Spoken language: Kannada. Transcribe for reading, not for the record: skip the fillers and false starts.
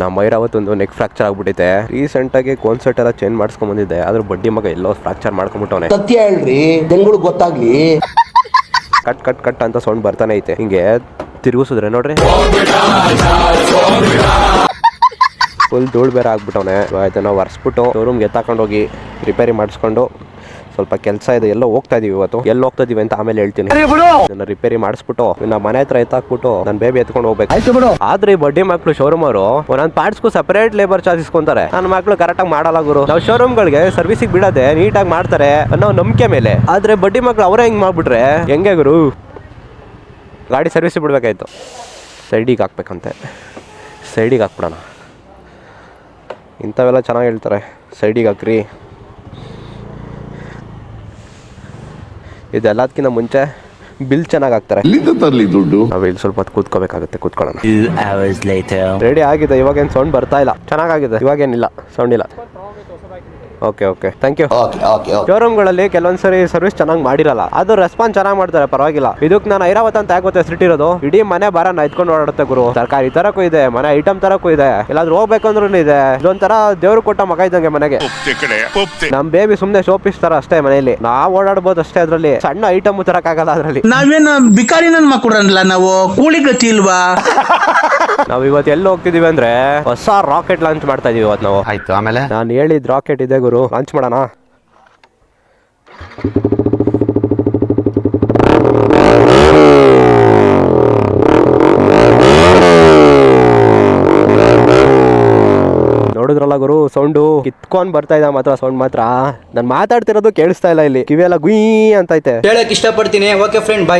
ನಮ್ಮ ಐರಾವತ್ತೊಂದು ನೆಕ್ ಫ್ರಾಕ್ಚರ್ ಆಗ್ಬಿಟ್ಟಿದೆ. ರೀಸೆಂಟ್ ಆಗಿ ಕಾನ್ಸರ್ಟ್ ಎಲ್ಲ ಚೇಂಜ್ ಮಾಡಿಸ್ಕೊಂಡ್ ಬಂದಿದ್ದೆ, ಆದ್ರೂ ಬಡ್ಡಿ ಮಗ ಎಲ್ಲೋ ಫ್ರಾಕ್ಚರ್ ಮಾಡ್ಕೊಂಡ್ಬಿಟ್ಟವನೆ. ಸತ್ಯ ಹೇಳ್ರಿ, ಜನಗಳಿಗೆ ಗೊತ್ತಾಗ್ಲಿ. ಕಟ್ ಕಟ್ ಕಟ್ ಅಂತ ಸೌಂಡ್ ಬರ್ತಾನೆ ಐತೆ. ಹಿಂಗೆ ತಿರುಗಿಸಿದ್ರೆ ನೋಡ್ರಿ ಫುಲ್ ಧೂಳು ಬೇರೆ ಆಗ್ಬಿಟ್ಟವನೆ. ಇದನ್ನ ಒರೆಸ್ಬಿಟ್ಟು ಶೋರೂಮ್ಗೆ ಎತ್ತಾಕೊಂಡು ಹೋಗಿ ರಿಪೇರಿ ಮಾಡಿಸ್ಕೊಂಡು, ಸ್ವಲ್ಪ ಕೆಲಸ ಇದೆ, ಎಲ್ಲೋ ಹೋಗ್ತಾ ಇದೀವಿ ಇವತ್ತು. ಎಲ್ಲಿ ಹೋಗ್ತಾ ಇದೀವಿ ಅಂತ ಆಮೇಲೆ ಹೇಳ್ತೀನಿ. ಇದನ್ನ ರಿಪೇರಿ ಮಾಡಿಸ್ಬಿಟ್ಟು ನಮ್ಮ ಮನೆ ಹತ್ರ ಎತ್ತಾಕ್ಬಿಟ್ಟು ನನ್ನ ಬೇಬಿ ಎತ್ಕೊಂಡು ಹೋಗ್ಬೇಕು. ಆದ್ರೆ ಈ ಬಡ್ಡಿ ಮಕ್ಳು ಶೋರೂಮ್ ಅವರು ಒಂದೊಂದು ಪಾರ್ಟ್ಸ್ಗೂ ಸಪರೇಟ್ ಲೇಬರ್ ಚಾರ್ಜ್ ಇಸ್ಕೊಂತಾರೆ. ನನ್ನ ಮಕ್ಳು ಕರೆಕ್ಟ್ ಆಗಿ ಮಾಡಲ್ಲ ಗುರು. ನಾವು ಶೋರೂಮ್ ಗಳಿಗೆ ಸರ್ವಿಸಿಗೆ ಬಿಡದೆ ನೀಟಾಗಿ ಮಾಡ್ತಾರೆ ಅನ್ನೋ ನಂಬಿಕೆ ಮೇಲೆ. ಆದ್ರೆ ಬಡ್ಡಿ ಮಕ್ಳು ಅವರೇ ಹಿಂಗ್ ಮಾಡ್ಬಿಟ್ರೆ ಹೆಂಗೆ ಗುರು? ಗಾಡಿ ಸರ್ವಿಸಿಗೆ ಬಿಡ್ಬೇಕಾಯ್ತು. ಸೈಡಿಗೆ ಹಾಕ್ಬೇಕಂತೆ, ಸೈಡಿಗೆ ಹಾಕ್ಬಿಡೋಣ. ಇಂಥವೆಲ್ಲ ಚೆನ್ನಾಗಿ ಹೇಳ್ತಾರೆ, ಸೈಡಿಗೆ ಹಾಕ್ರಿ. ಇದೆಲ್ಲದಕ್ಕಿಂತ ಮುಂಚೆ ಬಿಲ್ ಚೆನ್ನಾಗಿ ಹಾಕ್ತಾರೆ. ನಾವು ಇಲ್ಲಿ ಸ್ವಲ್ಪ ಹೊತ್ತು ಕೂತ್ಕೋಬೇಕಾಗುತ್ತೆ, ಕೂತ್ಕೊಳ್ಳೋಣ. ರೆಡಿ ಆಗಿದೆ. ಇವಾಗೇನು ಸೌಂಡ್ ಬರ್ತಾ ಇಲ್ಲ, ಚೆನ್ನಾಗಿದೆ. ಇವಾಗೇನಿಲ್ಲ, ಸೌಂಡ್ ಇಲ್ಲ. Okay okay, thank you. ಶೋರೂಮ್ಗಳಲ್ಲಿ ಕೆಲವೊಂದ್ಸರಿ ಸರ್ವಿಸ್ ಚೆನ್ನಾಗಿ ಮಾಡಿರಲ್ಲ, ಅದು ರೆಸ್ಪಾನ್ಸ್ ಚೆನ್ನಾಗಿ ಮಾಡ್ತಾರೆ, ಪರವಾಗಿಲ್ಲ. ಇದಕ್ಕೆ ನಾನು ಐರಾವತ್ ಅಂತ ಯಾಕೆ ಹೆಸರಿಟ್ಟಿರೋದು, ಇಡೀ ಮನೆ ಭಾರನ ಎತ್ಕೊಂಡು ಓಡಾಡುತ್ತೆ ಗುರು. ತರಕಾರಿ ತರಕ್ಕೂ ಇದೆ, ಮನೆ ಐಟಮ್ ತರಕ್ಕೂ ಇದೆ, ಎಲ್ಲಾದ್ರೂ ಹೋಗ್ಬೇಕಂದ್ರೂ ಇದೆ. ಇದೊಂಥರ ದೇವ್ರು ಕೊಟ್ಟ ಮಗ ಇದ್ದಂಗೆ ಮನೆಗೆ. ನಮ್ ಬೇಬಿ ಸುಮ್ನೆ ಶೋಪಿಸ್ ತರ ಅಷ್ಟೇ ಮನೆಯಲ್ಲಿ. ನಾವ್ ಓಡಾಡ್ಬೋದು ಅಷ್ಟೇ. ಅದ್ರಲ್ಲಿ ಸಣ್ಣ ಐಟಮ್ ತರಕ್ಕಾಗಲ್ಲ. ಅದ್ರಲ್ಲಿ ನಾವೇನು ಬಿಕಾರಿ ನನ್ ಮಕ್ಕಳಲ್ಲ, ನಾವು ಕೂಲಿ ಗತಿ ಇಲ್ವಾ? ನಾವ್ ಇವತ್ತು ಎಲ್ಲಿ ಹೋಗ್ತಿದೀವಿ ಅಂದ್ರೆ ಹೊಸ ರಾಕೆಟ್ ಲಾಂಚ್ ಮಾಡ್ತಾ ಇದೀವಿ ಇವತ್ತು ನಾವು. ಆಯ್ತು, ಆಮೇಲೆ ನಾನು ಹೇಳಿದ್ ರಾಕೆಟ್ ಇದೆ ಗುರು, ಲಾಂಚ್ ಮಾಡೋಣ. ನೋಡಿದ್ರಲ್ಲ ಗುರು, ಸೌಂಡು ಕಿತ್ಕೊಂಡ್ ಬರ್ತಾ ಇದೆ ಮಾತ್ರ. ಸೌಂಡ್ ಮಾತ್ರ ನಾನು ಮಾತಾಡ್ತಿರೋದು ಕೇಳಿಸ್ತಾ ಇಲ್ಲ. ಇಲ್ಲಿ ಕಿವಿಯೆಲ್ಲ ಗುಯ್ ಅಂತ ಐತೆ. ಹೇಳಕ್ ಇಷ್ಟಪಡ್ತೀನಿ. ಓಕೆ ಫ್ರೆಂಡ್, ಬಾಯ್.